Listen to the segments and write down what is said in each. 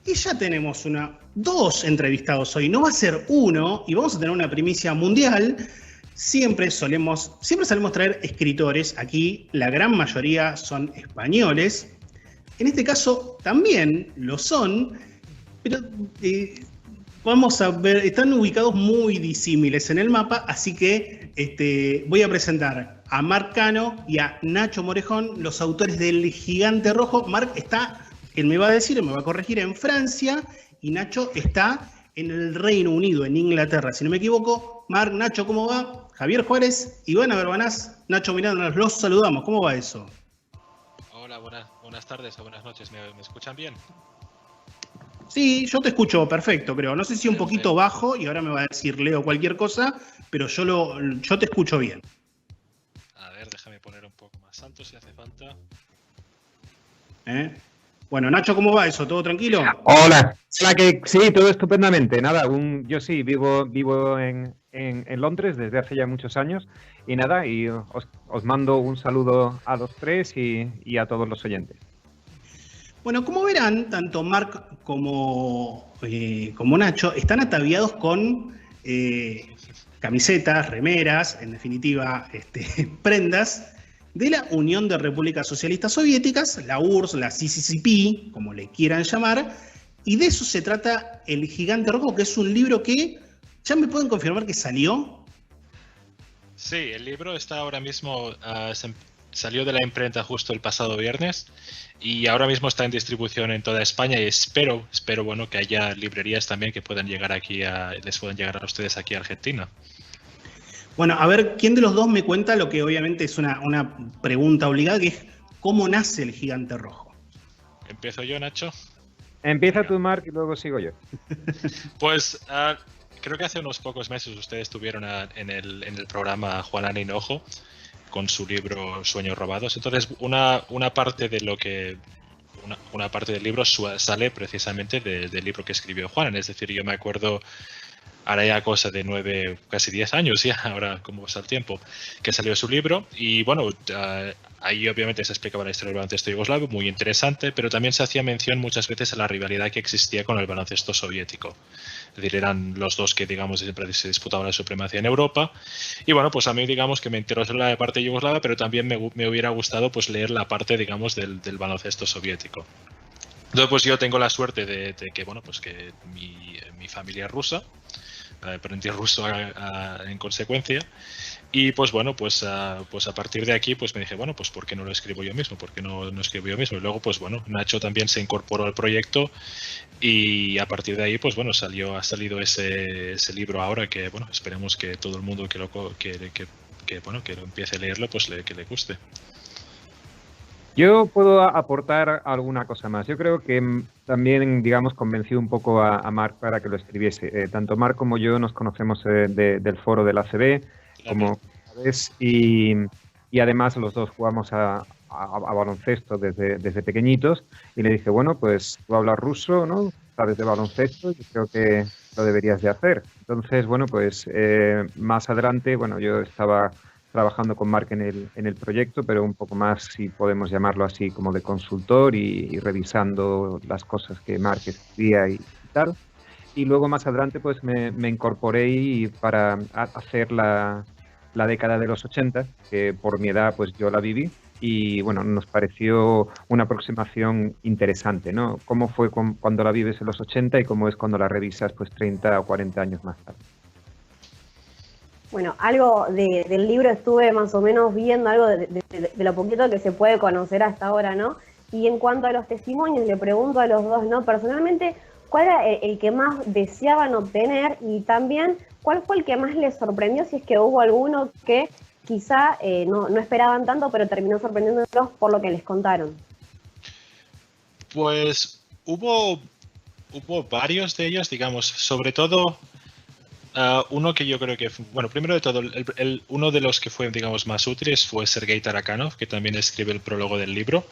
Y ya tenemos dos entrevistados hoy. No va a ser uno, y vamos a tener una primicia mundial. Siempre solemos traer escritores. Aquí la gran mayoría son españoles. En este caso también lo son, pero vamos a ver, están ubicados muy disímiles en el mapa, así que voy a presentar a Marc Cano y a Nacho Morejón, los autores del Gigante Rojo. Marc está, él me va a decir, me va a corregir, en Francia, y Nacho está en el Reino Unido, en Inglaterra, si no me equivoco. Marc, Nacho, ¿cómo va? Javier Juárez, Ivana Barbanás, Nacho Miranda, los saludamos. ¿Cómo va eso? Hola, buenas tardes o buenas noches. ¿Me escuchan bien? Sí, yo te escucho perfecto, creo. No sé si un poquito bajo, y ahora me va a decir Leo cualquier cosa, pero yo te escucho bien. A ver, déjame poner un poco más alto si hace falta. Bueno, Nacho, ¿cómo va eso? ¿Todo tranquilo? Hola, que sí, todo estupendamente. Nada, yo sí vivo en Londres desde hace ya muchos años y nada, y os mando un saludo a los tres y a todos los oyentes. Bueno, como verán, tanto Marc como Nacho están ataviados con camisetas, remeras, en definitiva, prendas de la Unión de Repúblicas Socialistas Soviéticas, la URSS, la CCCP, como le quieran llamar, y de eso se trata El Gigante Rojo, que es un libro que, ¿ya me pueden confirmar que salió? Sí, el libro está ahora mismo, salió de la imprenta justo el pasado viernes y ahora mismo está en distribución en toda España y espero bueno, que haya librerías también que puedan llegar les puedan llegar a ustedes aquí a Argentina. Bueno, a ver, ¿quién de los dos me cuenta lo que obviamente es una pregunta obligada, que es ¿cómo nace El Gigante Rojo? ¿Empiezo yo, Nacho? Empieza tú, Marc, y luego sigo yo. Pues creo que hace unos pocos meses ustedes estuvieron en el programa Juan Hinojo con su libro Sueños Robados. Entonces, una parte de lo que una parte del libro sale precisamente del libro que escribió Juan. Es decir, yo me acuerdo, ahora ya cosa de 9, casi 10 años ya, ahora como pasa el tiempo, que salió su libro y bueno, ahí obviamente se explicaba la historia del baloncesto yugoslavo, muy interesante, pero también se hacía mención muchas veces a la rivalidad que existía con el baloncesto soviético. Es decir, eran los dos que, digamos, siempre se disputaban la supremacía en Europa. Y bueno, pues a mí, digamos, que me interesó la parte yugoslava, pero también me hubiera gustado pues leer la parte, digamos, del baloncesto soviético. Entonces, pues yo tengo la suerte de que, bueno, pues que mi familia es rusa, aprendí ruso en consecuencia. Y pues bueno, pues a partir de aquí pues me dije, bueno, pues ¿por qué no lo escribo yo mismo? ¿Por qué no escribo yo mismo? Y luego pues bueno, Nacho también se incorporó al proyecto y a partir de ahí pues bueno, ha salido ese libro ahora que bueno, esperemos que todo el mundo que lo empiece a leerlo pues que le guste. Yo puedo aportar alguna cosa más. Yo creo que también, digamos, convencí un poco a Marc para que lo escribiese. Tanto Marc como yo nos conocemos del foro del ACB, como sabes, y además los dos jugamos a baloncesto desde pequeñitos. Y le dije, bueno, pues tú hablas ruso, ¿no? Sabes de baloncesto, yo creo que lo deberías de hacer. Entonces, bueno, pues más adelante, bueno, yo estaba trabajando con Marc en el proyecto, pero un poco más, si podemos llamarlo así, como de consultor y revisando las cosas que Marc escribía y tal. Y luego más adelante pues me incorporé para hacer la década de los 80, que por mi edad pues yo la viví. Y bueno, nos pareció una aproximación interesante, ¿no? Cómo fue cuando la vives en los 80 y cómo es cuando la revisas pues 30 o 40 años más tarde. Bueno, algo del libro estuve más o menos viendo, algo de lo poquito que se puede conocer hasta ahora, ¿no? Y en cuanto a los testimonios, le pregunto a los dos, ¿no? Personalmente, ¿cuál era el que más deseaban obtener? Y también, ¿cuál fue el que más les sorprendió? Si es que hubo alguno que quizá no esperaban tanto, pero terminó sorprendiéndolos por lo que les contaron. Pues hubo varios de ellos, digamos, sobre todo uno que yo creo que, bueno, primero de todo, uno de los que fue, digamos, más útiles fue Sergei Tarakanov, que también escribe el prólogo del libro.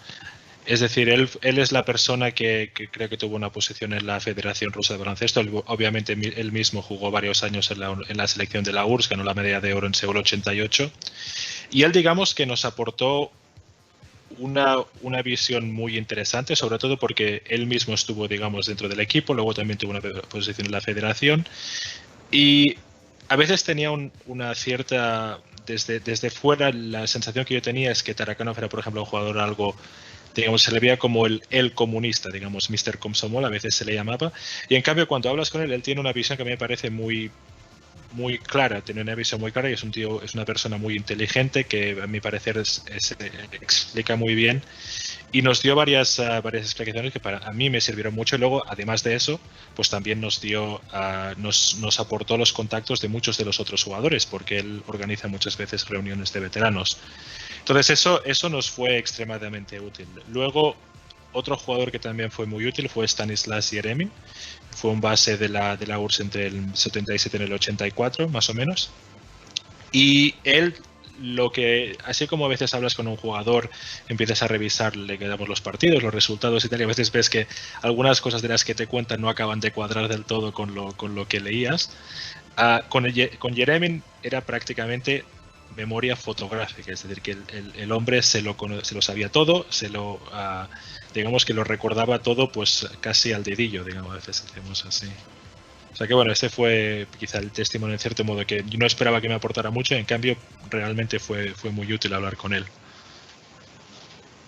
Es decir, él es la persona que creo que tuvo una posición en la Federación Rusa de Baloncesto. Obviamente, él mismo jugó varios años en la selección de la URSS, ganó la medalla de oro en Seúl 88. Y él, digamos, que nos aportó una visión muy interesante, sobre todo porque él mismo estuvo, digamos, dentro del equipo, luego también tuvo una posición en la federación y a veces tenía una cierta, desde fuera la sensación que yo tenía es que Tarakanov era, por ejemplo, un jugador algo, digamos, se le veía como el comunista, digamos, Mr. Komsomol, a veces se le llamaba, y en cambio cuando hablas con él, él tiene una visión que a mí me parece muy clara, tiene una visión muy clara y es un tío, es una persona muy inteligente que a mi parecer explica muy bien y nos dio varias explicaciones que a mí me sirvieron mucho y luego además de eso pues también nos dio nos aportó los contactos de muchos de los otros jugadores porque él organiza muchas veces reuniones de veteranos, entonces eso nos fue extremadamente útil. Luego otro jugador que también fue muy útil fue Stanislas Yeremin. Fue un base de la URSS entre el 77 y el 84, más o menos. Y él, así como a veces hablas con un jugador, empiezas a revisar, le quedamos los partidos, los resultados y tal, y a veces ves que algunas cosas de las que te cuentan no acaban de cuadrar del todo con lo que leías. Con Yeremin era prácticamente memoria fotográfica, es decir, que el hombre se lo sabía todo, digamos que lo recordaba todo pues casi al dedillo, digamos, a veces hacemos así. O sea que bueno, este fue quizá el testimonio en cierto modo que yo no esperaba que me aportara mucho, en cambio realmente fue muy útil hablar con él.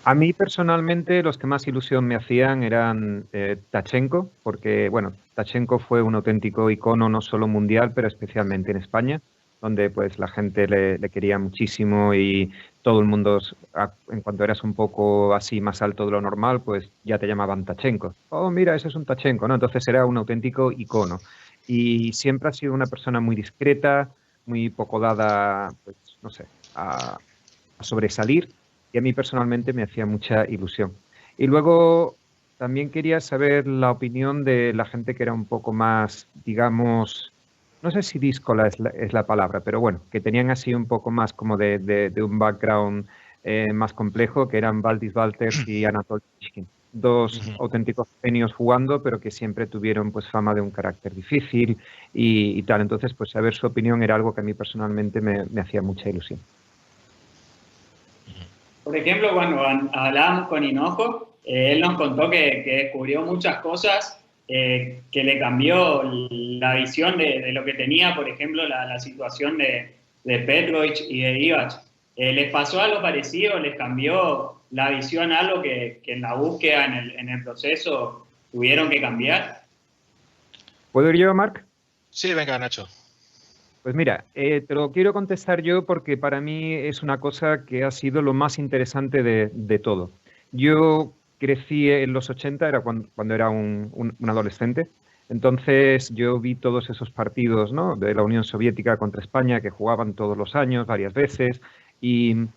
A mí personalmente los que más ilusión me hacían eran Tachenko, porque bueno, Tachenko fue un auténtico icono no solo mundial, pero especialmente en España, donde pues la gente le quería muchísimo y todo el mundo, en cuanto eras un poco así más alto de lo normal, pues ya te llamaban Tachenko. Oh, mira, ese es un Tachenko, ¿no? Entonces era un auténtico icono. Y siempre ha sido una persona muy discreta, muy poco dada, pues no sé, a sobresalir. Y a mí personalmente me hacía mucha ilusión. Y luego también quería saber la opinión de la gente que era un poco más, digamos, no sé si díscola es la palabra, pero bueno, que tenían así un poco más como de un background más complejo, que eran Valdis Valters y Anatol Chikin. Dos auténticos genios jugando, pero que siempre tuvieron pues fama de un carácter difícil y tal. Entonces, pues saber su opinión era algo que a mí personalmente me hacía mucha ilusión. Por ejemplo, cuando hablábamos con Hinojo, él nos contó que descubrió muchas cosas que le cambió la visión de lo que tenía, por ejemplo, la situación de Petrovic y de Divac. ¿Les pasó algo parecido? ¿Les cambió la visión algo que en la búsqueda, en el proceso, tuvieron que cambiar? ¿Puedo ir yo, Marc? Sí, venga, Nacho. Pues mira, te lo quiero contestar yo porque para mí es una cosa que ha sido lo más interesante de todo. Yo crecí en los 80, era cuando era un adolescente. Entonces yo vi todos esos partidos, ¿no?, de la Unión Soviética contra España que jugaban todos los años, varias veces. Y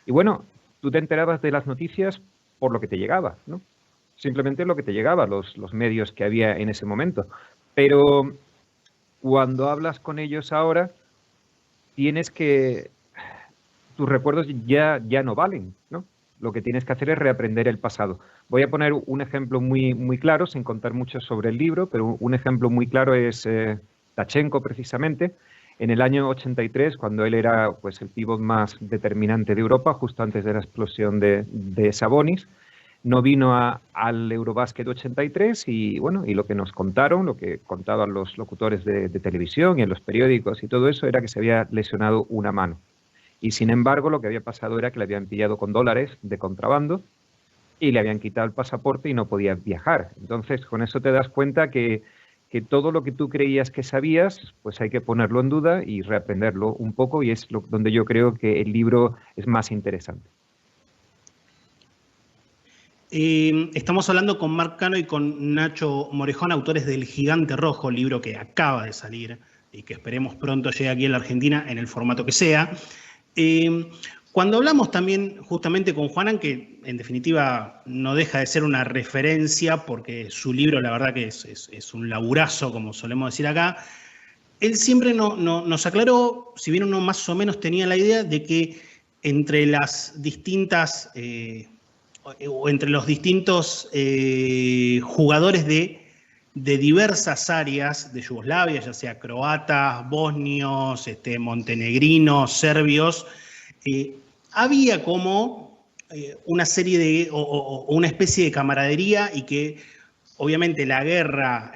bueno, tú te enterabas de las noticias por lo que te llegaba, ¿no? Simplemente lo que te llegaba, los medios que había en ese momento. Pero cuando hablas con ellos ahora, tus recuerdos ya no valen, ¿no? Lo que tienes que hacer es reaprender el pasado. Voy a poner un ejemplo muy claro, sin contar mucho sobre el libro, pero un ejemplo muy claro es Tachenko, precisamente. En el año 83, cuando él era pues, el pívot más determinante de Europa, justo antes de la explosión de Sabonis, no vino al Eurobasket 83 y bueno, y lo que nos contaron, lo que contaban los locutores de televisión y en los periódicos y todo eso, era que se había lesionado una mano. Y sin embargo, lo que había pasado era que le habían pillado con dólares de contrabando y le habían quitado el pasaporte y no podía viajar. Entonces, con eso te das cuenta que todo lo que tú creías que sabías, pues hay que ponerlo en duda y reaprenderlo un poco, y es donde yo creo que el libro es más interesante. Estamos hablando con Marc Cano y con Nacho Morejón, autores del Gigante Rojo, libro que acaba de salir y que esperemos pronto llegue aquí a la Argentina en el formato que sea. Cuando hablamos también justamente con Juanan, que en definitiva no deja de ser una referencia porque su libro la verdad que es un laburazo, como solemos decir acá, él siempre nos aclaró, si bien uno más o menos tenía la idea de que entre las distintas o entre los distintos jugadores de diversas áreas de Yugoslavia, ya sea croatas, bosnios, montenegrinos, serbios, había como una serie de, o una especie de camaradería y que obviamente la guerra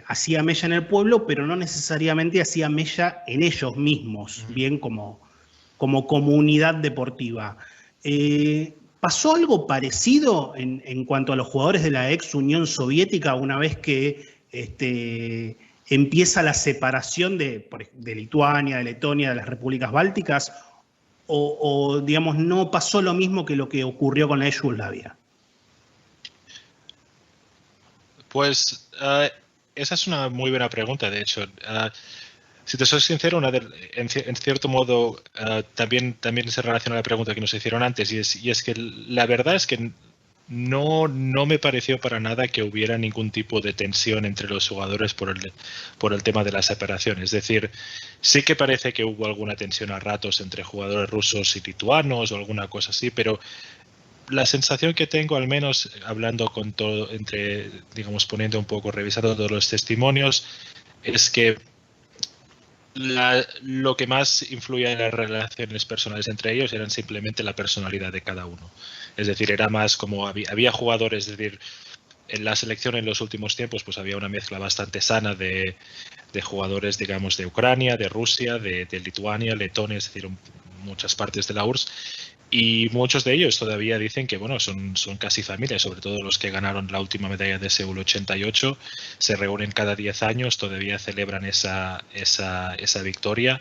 hacía mella en el pueblo, pero no necesariamente hacía mella en ellos mismos, bien como comunidad deportiva. ¿Pasó algo parecido en cuanto a los jugadores de la ex Unión Soviética una vez que empieza la separación de Lituania, de Letonia, de las repúblicas bálticas? O, digamos, no pasó lo mismo que lo que ocurrió con la ex Yugoslavia? Pues esa es una muy buena pregunta, de hecho. Si te soy sincero, en cierto modo también se relaciona a la pregunta que nos hicieron antes, y es que la verdad es que no me pareció para nada que hubiera ningún tipo de tensión entre los jugadores por el tema de la separación. Es decir, sí que parece que hubo alguna tensión a ratos entre jugadores rusos y lituanos o alguna cosa así, pero la sensación que tengo, al menos hablando con todo, digamos, poniendo un poco, revisando todos los testimonios, es que lo que más influía en las relaciones personales entre ellos eran simplemente la personalidad de cada uno. Es decir, era más como había jugadores, es decir, en la selección en los últimos tiempos pues había una mezcla bastante sana de jugadores, digamos, de Ucrania, de Rusia, de Lituania, Letonia, es decir, muchas partes de la URSS. Y muchos de ellos todavía dicen que bueno, son casi familias, sobre todo los que ganaron la última medalla de Seúl 88, se reúnen cada 10 años, todavía celebran esa victoria.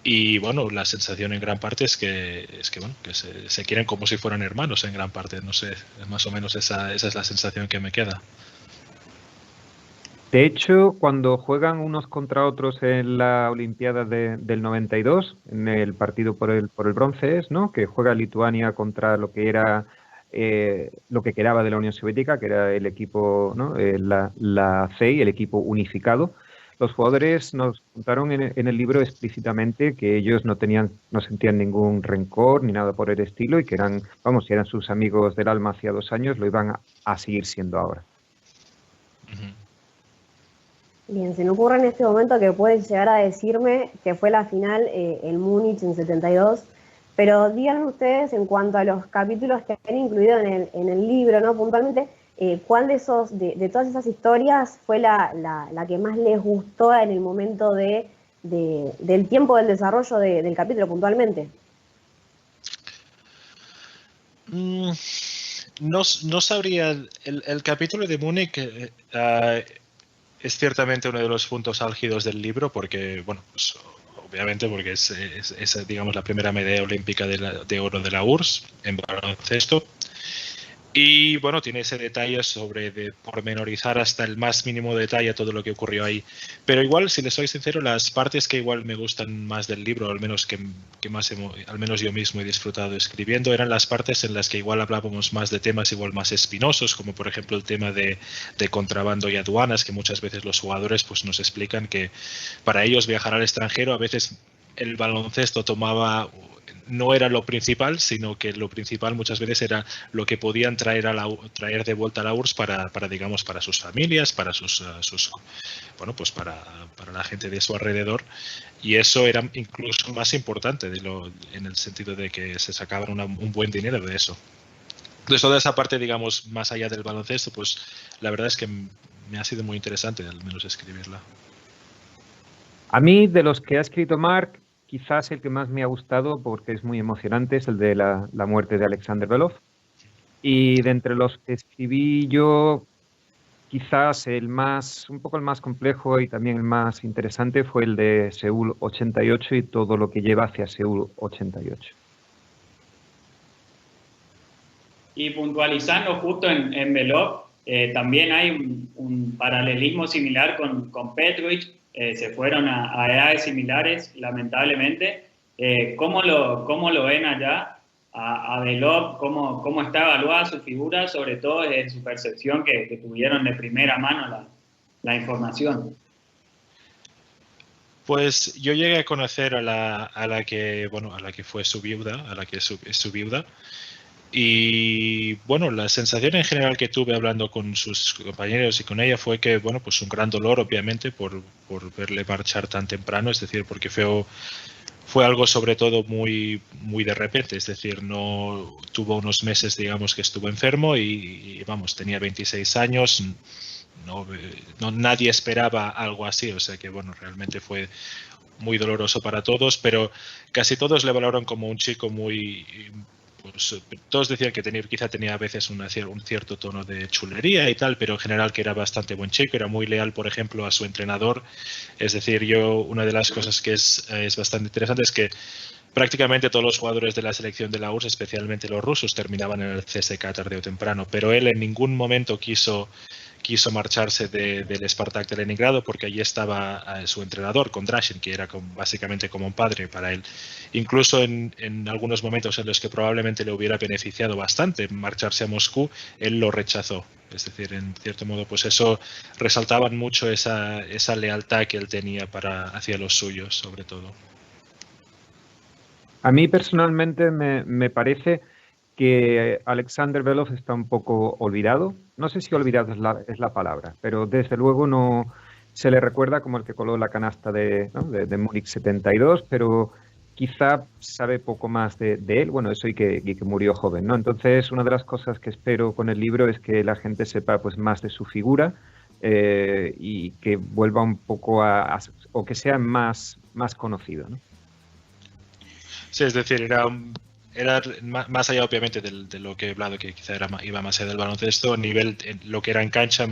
Y bueno, la sensación en gran parte es que se quieren como si fueran hermanos en gran parte, no sé, más o menos esa es la sensación que me queda. De hecho, cuando juegan unos contra otros en la Olimpiada del 92, en el partido por el bronce, ¿no? Que juega Lituania contra lo que era lo que quedaba de la Unión Soviética, que era el equipo, ¿no? la CEI, el equipo unificado. Los jugadores nos contaron en el libro explícitamente que ellos no sentían ningún rencor ni nada por el estilo y que si eran sus amigos del alma hacía 2 años, lo iban a seguir siendo ahora. Bien, se me ocurre en este momento que puedes llegar a decirme que fue la final en Múnich en 72, pero díganme ustedes en cuanto a los capítulos que han incluido en el libro, ¿no? Puntualmente, ¿cuál de de todas esas historias fue la que más les gustó en el momento del tiempo del desarrollo del capítulo puntualmente? No sabría. El capítulo de Múnich es ciertamente uno de los puntos álgidos del libro porque, bueno, pues, obviamente porque es digamos, la primera medalla olímpica de oro de la URSS en baloncesto. Y bueno, tiene ese detalle de pormenorizar hasta el más mínimo detalle todo lo que ocurrió ahí. Pero igual, si les soy sincero, las partes que igual me gustan más del libro, al menos al menos yo mismo he disfrutado escribiendo, eran las partes en las que igual hablábamos más de temas igual más espinosos, como por ejemplo el tema de contrabando y aduanas, que muchas veces los jugadores pues nos explican que para ellos viajar al extranjero a veces el baloncesto no era lo principal, sino que lo principal muchas veces era lo que podían traer de vuelta a la URSS para digamos, para sus familias, para pues para la gente de su alrededor, y eso era incluso más importante en el sentido de que se sacaban un buen dinero de eso. Entonces toda esa parte, digamos, más allá del baloncesto, pues la verdad es que me ha sido muy interesante al menos escribirla. A mí, de los que ha escrito Mark, quizás el que más me ha gustado, porque es muy emocionante, es el de la muerte de Alexander Belov. Y de entre los que escribí yo, quizás un poco el más complejo y también el más interesante fue el de Seúl 88 y todo lo que lleva hacia Seúl 88. Y puntualizando justo en Belov, también hay un paralelismo similar con Petrovic. Se fueron a edades similares, lamentablemente. ¿Cómo lo ven allá a Belov? ¿Cómo está evaluada su figura, sobre todo desde su percepción que tuvieron de primera mano la información? Pues yo llegué a conocer a la que fue su viuda, es su viuda. Y bueno, la sensación en general que tuve hablando con sus compañeros y con ella fue que, bueno, pues un gran dolor obviamente por verle marchar tan temprano, es decir, porque fue fue algo sobre todo muy, muy de repente, es decir, no tuvo unos meses, digamos, que estuvo enfermo y vamos, tenía 26 años, nadie esperaba algo así, o sea que bueno, realmente fue muy doloroso para todos, pero casi todos le valoraron como un chico muy... Pues, todos decían que quizá tenía a veces un cierto tono de chulería y tal, pero en general que era bastante buen chico, era muy leal, por ejemplo, a su entrenador. Es decir, una de las cosas que es bastante interesante es que prácticamente todos los jugadores de la selección de la URSS, especialmente los rusos, terminaban en el CSKA tarde o temprano, pero él en ningún momento quiso marcharse del Spartak de Leningrado porque allí estaba su entrenador, Kondrashin, que era básicamente como un padre para él. Incluso en algunos momentos en los que probablemente le hubiera beneficiado bastante marcharse a Moscú, él lo rechazó. Es decir, en cierto modo, pues eso resaltaban mucho esa lealtad que él tenía hacia los suyos, sobre todo. A mí personalmente me parece que Alexander Belov está un poco olvidado. No sé si olvidado es la palabra, pero desde luego no se le recuerda como el que coló la canasta de Múnich 72, pero quizá sabe poco más de él. Bueno, eso y que murió joven, ¿no? Entonces, una de las cosas que espero con el libro es que la gente sepa pues más de su figura y que vuelva un poco o que sea más conocido, ¿no? Sí, es decir, era más allá obviamente de lo que he hablado, que quizá iba más allá del baloncesto, a nivel en lo que era en cancha,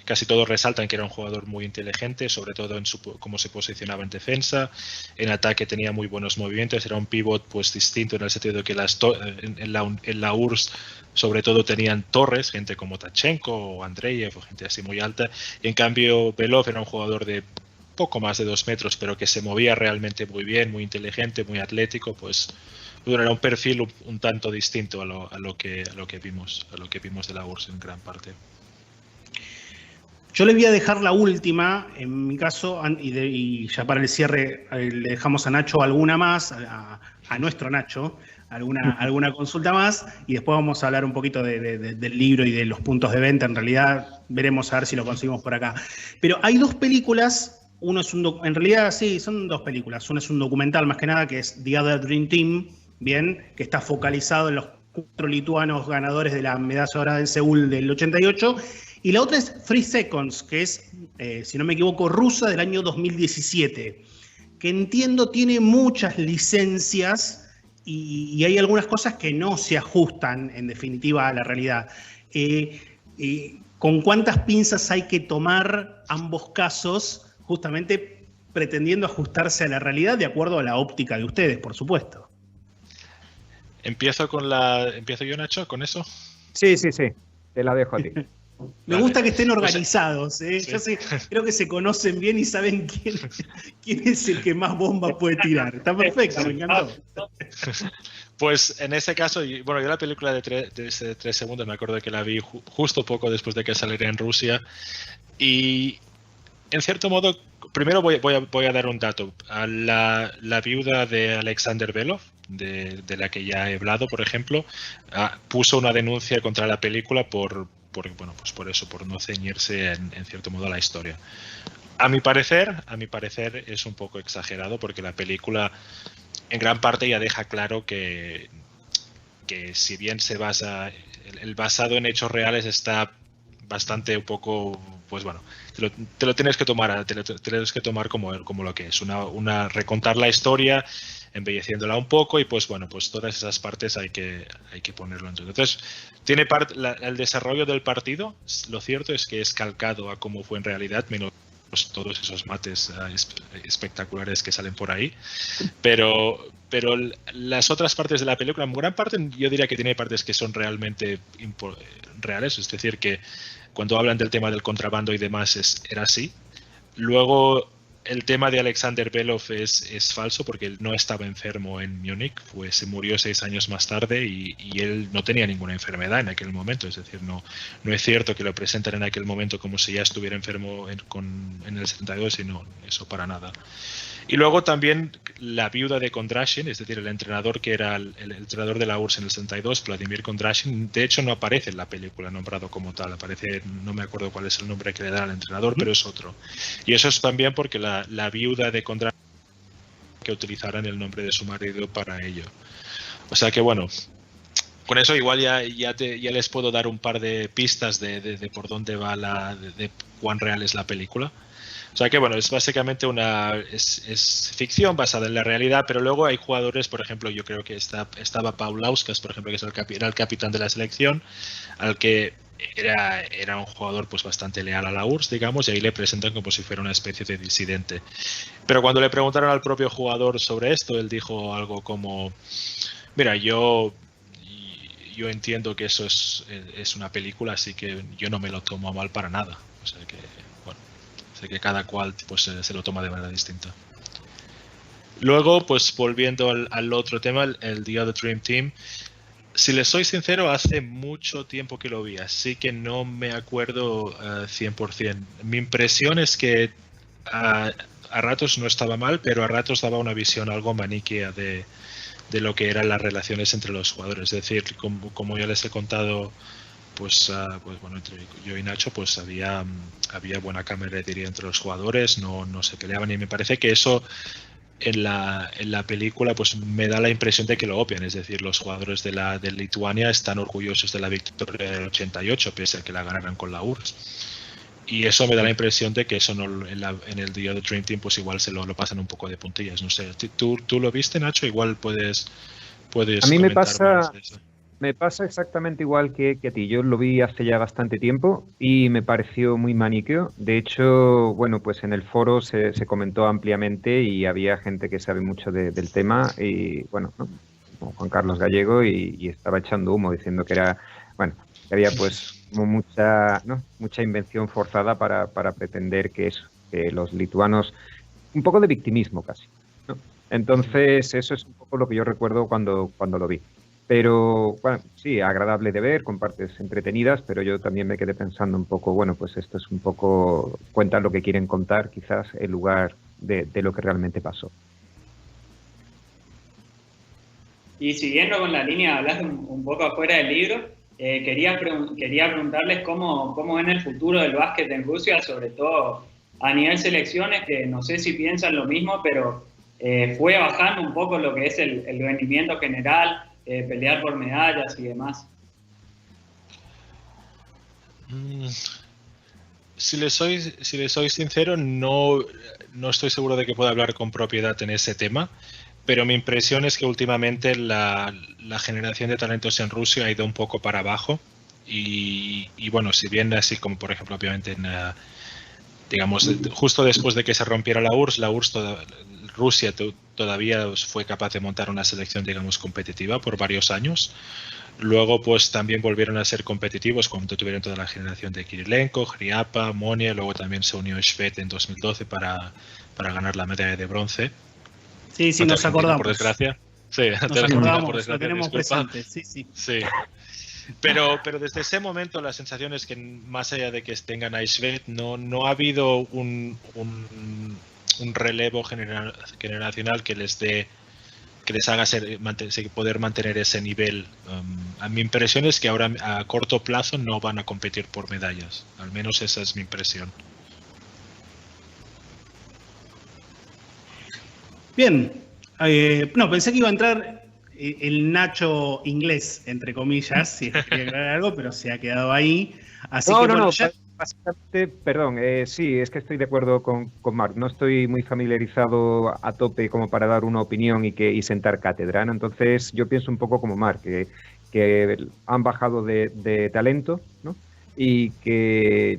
casi todos resaltan que era un jugador muy inteligente, sobre todo en cómo se posicionaba en defensa, en ataque tenía muy buenos movimientos, era un pivot pues distinto en el sentido de que en la URSS sobre todo tenían torres, gente como Tachenko o Andreyev o gente así muy alta, y en cambio Belov era un jugador de poco más de 2 metros, pero que se movía realmente muy bien, muy inteligente, muy atlético, pues bueno, era un perfil un tanto distinto a lo que vimos de la URSS en gran parte. Yo le voy a dejar la última, en mi caso, y ya para el cierre le dejamos a Nacho alguna más, a nuestro Nacho, alguna consulta más, y después vamos a hablar un poquito del libro y de los puntos de venta. En realidad veremos a ver si lo conseguimos por acá. Pero hay 2 películas. Uno es en realidad sí, son 2 películas. Uno es un documental más que nada que es The Other Dream Team, bien, que está focalizado en los 4 lituanos ganadores de la medalla dorada en Seúl del 88. Y la otra es 3 Seconds, que es, si no me equivoco, rusa del año 2017, que entiendo tiene muchas licencias y hay algunas cosas que no se ajustan en definitiva a la realidad. ¿Con cuántas pinzas hay que tomar ambos casos justamente pretendiendo ajustarse a la realidad de acuerdo a la óptica de ustedes, por supuesto? ¿Empiezo yo, Nacho, con eso? Sí, te la dejo a ti. Me gusta que estén organizados, ¿eh? Sí. Yo creo que se conocen bien y saben quién es el que más bombas puede tirar. Está perfecto, me encantó. Pues en ese caso, bueno, yo la película de 3 segundos me acuerdo que la vi justo poco después de que saliera en Rusia y en cierto modo, primero voy a dar un dato. La viuda de Alexander Belov, de la que ya he hablado, por ejemplo, puso una denuncia contra la película por no ceñirse en cierto modo a la historia. A mi parecer es un poco exagerado porque la película en gran parte ya deja claro que si bien el basado en hechos reales está bastante un poco, pues bueno, te lo tienes que tomar como lo que es, una recontar la historia, embelleciéndola un poco y pues bueno, pues todas esas partes hay que ponerlo en todo. Entonces, tiene el desarrollo del partido, lo cierto es que es calcado a cómo fue en realidad, menos todos esos mates espectaculares que salen por ahí, pero las otras partes de la película, en gran parte yo diría que tiene partes que son realmente reales, es decir, que cuando hablan del tema del contrabando y demás era así. Luego el tema de Alexander Belov es falso porque él no estaba enfermo en Múnich, se murió 6 años más tarde y él no tenía ninguna enfermedad en aquel momento, es decir, no es cierto que lo presentan en aquel momento como si ya estuviera enfermo en el 72 y no, eso para nada. Y luego también la viuda de Kondrashin, es decir, el entrenador que era el entrenador de la URSS en el 72, Vladimir Kondrashin, de hecho no aparece en la película nombrado como tal, aparece, no me acuerdo cuál es el nombre que le dan al entrenador, pero es otro. Y eso es también porque la viuda de Kondrashin que utilizaran el nombre de su marido para ello. O sea que bueno, con eso igual ya les puedo dar un par de pistas de por dónde va de cuán real es la película. O sea que bueno, es básicamente es ficción basada en la realidad, pero luego hay jugadores, por ejemplo, yo creo que estaba Paulauskas, por ejemplo, que era el capitán de la selección, al que era un jugador pues bastante leal a la URSS, digamos, y ahí le presentan como si fuera una especie de disidente. Pero cuando le preguntaron al propio jugador sobre esto, él dijo algo como, mira, yo entiendo que eso es una película, así que yo no me lo tomo a mal para nada. O sea que, bueno, sé que cada cual pues se lo toma de manera distinta. Luego, pues volviendo al otro tema, el The Other Dream Team, si les soy sincero, hace mucho tiempo que lo vi, así que no me acuerdo 100%. Mi impresión es que a ratos no estaba mal, pero a ratos daba una visión algo maniquea de lo que eran las relaciones entre los jugadores. Es decir, como ya les he contado, pues bueno, entre yo y Nacho, pues había buena camaradería entre los jugadores, no se peleaban, y me parece que eso en la película pues me da la impresión de que lo obvian. Es decir, los jugadores de Lituania están orgullosos de la victoria del 88, pese a que la ganaran con la URSS. Y eso me da la impresión de que eso no, en el The Other Dream Team pues igual se lo pasan un poco de puntillas. No sé, ¿tú lo viste, Nacho? Igual puedes a mí me pasa exactamente igual que a ti. Yo lo vi hace ya bastante tiempo y me pareció muy maniqueo. De hecho, bueno, pues en el foro se comentó ampliamente y había gente que sabe mucho del tema, y bueno, ¿no? Como Juan Carlos Gallego, y estaba echando humo diciendo que era, bueno, que había pues como mucha invención forzada para pretender que los lituanos, un poco de victimismo casi, ¿no? Entonces eso es un poco lo que yo recuerdo cuando lo vi. Pero bueno, sí, agradable de ver, con partes entretenidas, pero yo también me quedé pensando un poco, bueno, pues esto es un poco, cuentan lo que quieren contar, quizás en lugar de lo que realmente pasó. Y siguiendo con la línea de hablar un poco afuera del libro, quería preguntarles cómo ven el futuro del básquet en Rusia, sobre todo a nivel selecciones, que no sé si piensan lo mismo, pero fue bajando un poco lo que es el rendimiento general, pelear por medallas y demás. Si les soy sincero, no estoy seguro de que pueda hablar con propiedad en ese tema, pero mi impresión es que últimamente la generación de talentos en Rusia ha ido un poco para abajo, y bueno, si bien así como por ejemplo obviamente digamos justo después de que se rompiera la URSS, Rusia todavía fue capaz de montar una selección, digamos, competitiva por varios años. Luego, pues también volvieron a ser competitivos cuando tuvieron toda la generación de Kirilenko, Hriapa, Monia. Luego también se unió Shved en 2012 para ganar la medalla de bronce. Sí, nos acordamos. Por desgracia. Sí, nos acordamos, lo tenemos presente. Sí. Pero desde ese momento la sensación es que más allá de que tengan a Shved, no ha habido un relevo generacional que les haga poder mantener ese nivel. A mi impresión es que ahora a corto plazo no van a competir por medallas, al menos esa es mi impresión. Bien, pensé que iba a entrar el Nacho inglés, entre comillas, si quería aclarar algo, pero se ha quedado ahí. Así básicamente, perdón, sí, es que estoy de acuerdo con Marc. No estoy muy familiarizado a tope como para dar una opinión y sentar cátedra, ¿no? Entonces yo pienso un poco como Marc, que han bajado de talento, ¿no? Y que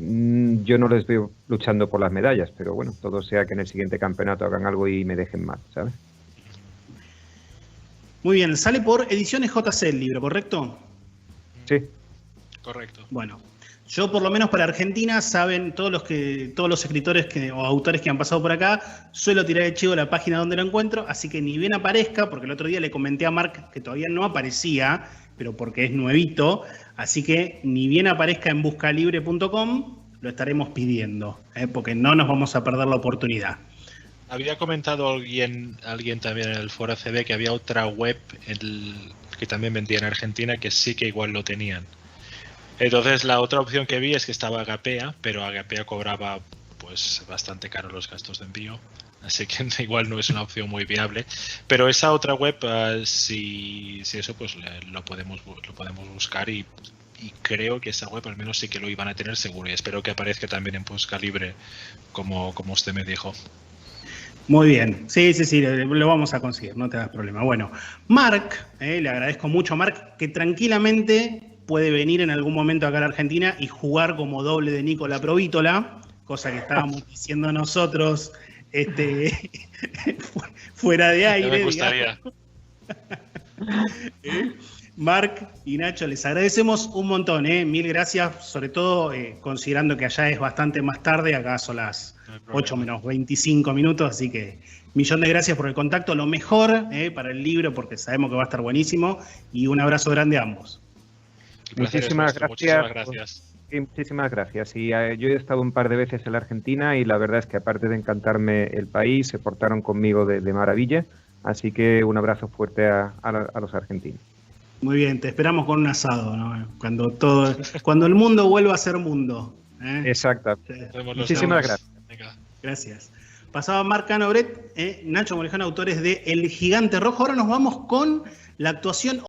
yo no les veo luchando por las medallas, pero bueno, todo sea que en el siguiente campeonato hagan algo y me dejen mal, ¿sabes? Muy bien, sale por Ediciones JC el libro, ¿correcto? Sí. Correcto. Bueno, yo por lo menos para Argentina, saben todos los escritores o autores que han pasado por acá, suelo tirar el chivo a la página donde lo encuentro, así que ni bien aparezca, porque el otro día le comenté a Marc que todavía no aparecía, pero porque es nuevito, así que ni bien aparezca en buscalibre.com, lo estaremos pidiendo, porque no nos vamos a perder la oportunidad. Había comentado alguien también en el foro CB que había otra web que también vendía en Argentina que sí que igual lo tenían. Entonces la otra opción que vi es que estaba Agapea, pero Agapea cobraba pues bastante caro los gastos de envío. así que igual no es una opción muy viable. Pero esa otra web, si eso, pues lo podemos buscar y creo que esa web al menos sí que lo iban a tener seguro, y espero que aparezca también en Busca Libre, como usted me dijo. Muy bien, sí, lo vamos a conseguir, no te das problema. Bueno, Mark, le agradezco mucho a Mark, que tranquilamente puede venir en algún momento acá a la Argentina y jugar como doble de Nicola Provítola, cosa que estábamos diciendo nosotros fuera de aire. Me gustaría. Mark y Nacho, les agradecemos un montón, mil gracias, sobre todo considerando que allá es bastante más tarde, acá son las 8 menos 25 minutos, así que millón de gracias por el contacto, lo mejor para el libro, porque sabemos que va a estar buenísimo, y un abrazo grande a ambos. Muchísimas gracias. Sí, muchísimas gracias. Y yo he estado un par de veces en la Argentina y la verdad es que aparte de encantarme el país, se portaron conmigo de maravilla, así que un abrazo fuerte a los argentinos. Muy bien, te esperamos con un asado, ¿no? Cuando el mundo vuelva a ser mundo. Exacto. Sí. Muchísimas gracias. Venga. Gracias. Pasaba Marc Canobret, Nacho Morejón, autores de El Gigante Rojo. Ahora nos vamos con la actuación